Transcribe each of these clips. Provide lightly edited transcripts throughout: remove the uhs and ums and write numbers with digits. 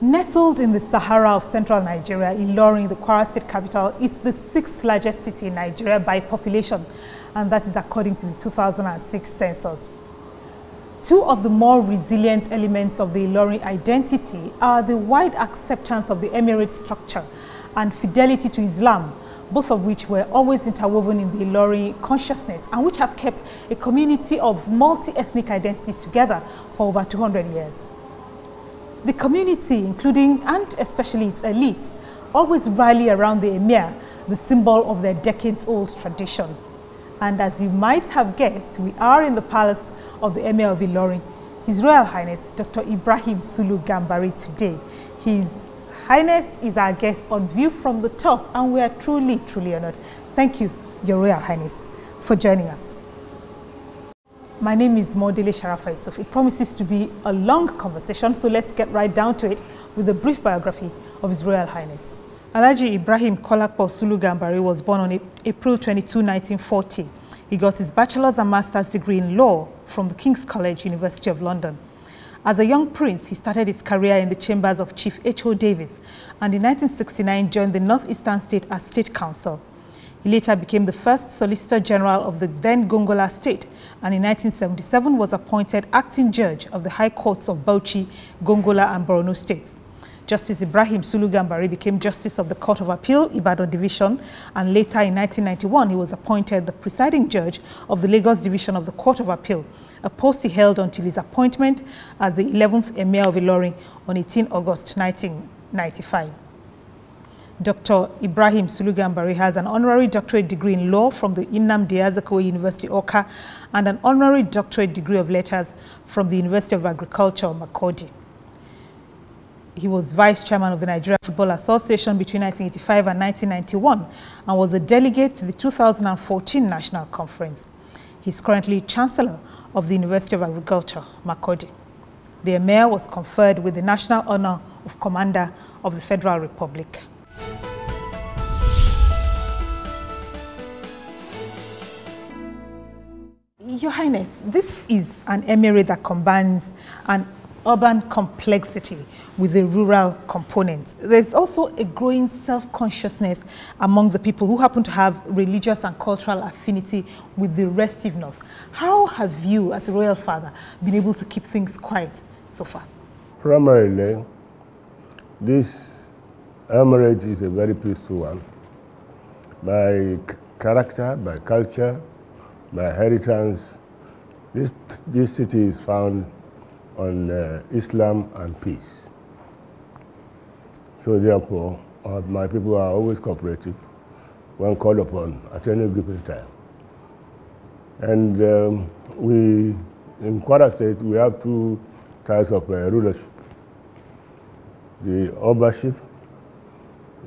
Nestled in the Sahara of central Nigeria, Ilorin, the Kwara State capital, is the 6th largest city in Nigeria by population, and that is according to the 2006 census. Two of the more resilient elements of the Ilorin identity are the wide acceptance of the emirate structure and fidelity to Islam, both of which were always interwoven in the Ilorin consciousness and which have kept a community of multi-ethnic identities together for over 200 years. The community, including and especially its elites, always rally around the Emir, the symbol of their decades-old tradition. And as you might have guessed, we are in the palace of the Emir of Ilorin, His Royal Highness Dr. Ibrahim Sulu Gambari today. His Highness is our guest on View from the Top, and we are truly, truly honored. Thank you, Your Royal Highness, for joining us. My name is Modele Sharafa Yusuf. It promises to be a long conversation, so let's get right down to it with a brief biography of His Royal Highness. Alhaji Ibrahim Kolakpo Sulu Gambari was born on April 22, 1940. He got his bachelor's and master's degree in law from the King's College, University of London. As a young prince, he started his career in the chambers of Chief H.O. Davis, and in 1969 joined the Northeastern State as State Counsel. He later became the first Solicitor General of the then Gongola State, and in 1977 was appointed acting judge of the High Courts of Bauchi, Gongola and Borno States. Justice Ibrahim Sulu Gambari became Justice of the Court of Appeal, Ibadan Division, and later in 1991 he was appointed the presiding judge of the Lagos Division of the Court of Appeal, a post he held until his appointment as the 11th Emir of Ilorin on 18 August 1995. Dr. Ibrahim Sulu Gambari has an honorary doctorate degree in law from the Nnamdi Azikiwe University, Awka, and an honorary doctorate degree of letters from the University of Agriculture, Makurdi. He was vice chairman of the Nigeria Football Association between 1985 and 1991 and was a delegate to the 2014 National Conference. He is currently Chancellor of the University of Agriculture, Makurdi. The Emir was conferred with the national honor of Commander of the Federal Republic. Your Highness, this is an emirate that combines an urban complexity with a rural component. There's also a growing self-consciousness among the people who happen to have religious and cultural affinity with the restive north. How have you, as a royal father, been able to keep things quiet so far? Primarily, this emirate is a very peaceful one. By character, by culture, by inheritance, this city is found on Islam and peace. So therefore, my people are always cooperative when called upon at any given time. And in Kwara State, we have two types of rulership. The Obership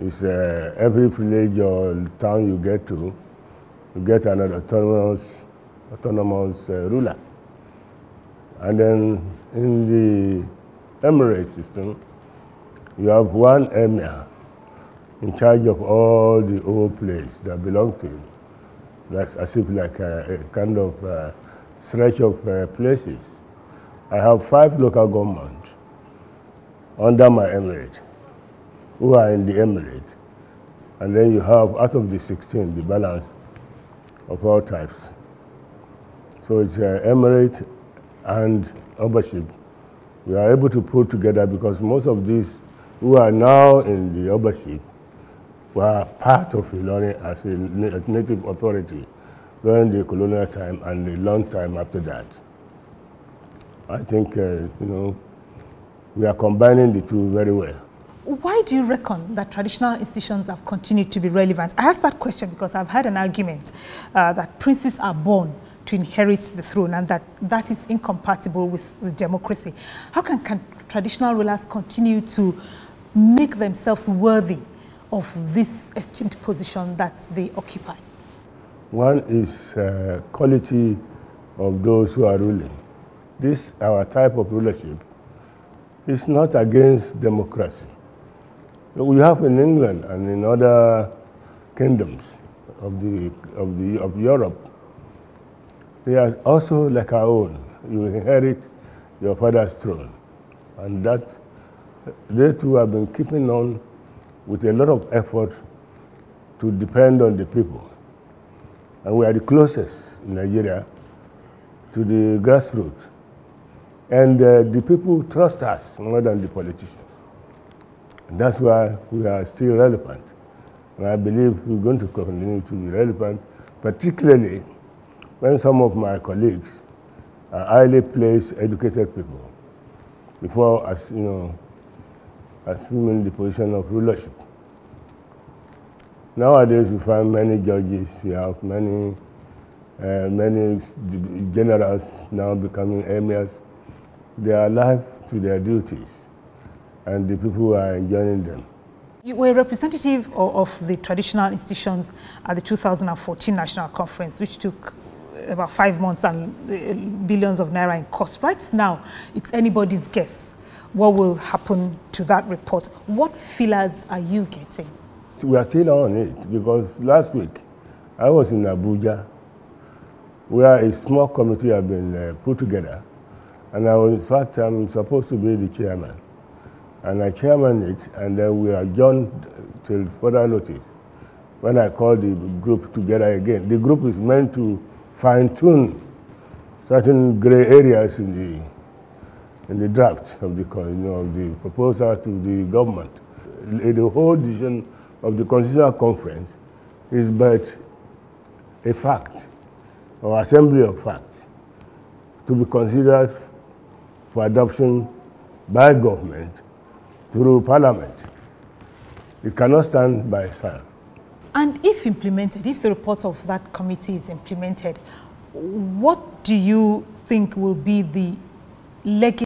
is every village or town you get to, you get an autonomous ruler. And then in the emirate system, you have one emir in charge of all the old places that belong to him. That's as if like a kind of stretch of places. I have 5 local governments under my emirate who are in the emirate. And then you have, out of the 16, the balance of all types. So it's emirate and Obership. We are able to put together because most of these who are now in the Obership were part of Ilorin as a native authority during the colonial time and a long time after that. I think, we are combining the two very well. Why do you reckon that traditional institutions have continued to be relevant? I ask that question because I've had an argument that princes are born to inherit the throne and that is incompatible with democracy. How can traditional rulers continue to make themselves worthy of this esteemed position that they occupy? One is quality of those who are ruling. This, our type of rulership, is not against democracy. We have in England and in other kingdoms of Europe, they are also like our own. You inherit your father's throne, and that they too have been keeping on with a lot of effort to depend on the people. And we are the closest in Nigeria to the grassroots. And the people trust us more than the politicians. And that's why we are still relevant. And I believe we're going to continue to be relevant, particularly when some of my colleagues are highly placed, educated people, before assuming the position of rulership. Nowadays, we find many judges, we have many generals now becoming emirs. They are alive to their duties, and the people are enjoying them. You were a representative of the traditional institutions at the 2014 National Conference, which took about 5 months and billions of naira in cost. Right now, it's anybody's guess what will happen to that report. What feelers are you getting? We are still on it, because last week I was in Abuja, where a small committee had been put together, and in fact, I'm supposed to be the chairman. And I chairman it, and then we adjourned till further notice. When I called the group together again, the group is meant to fine-tune certain gray areas in the draft of the proposal to the government. The whole decision of the Constitutional Conference is but a fact, or assembly of facts, to be considered for adoption by government through Parliament. It cannot stand by itself. And if implemented, if the report of that committee is implemented, what do you think will be the legacy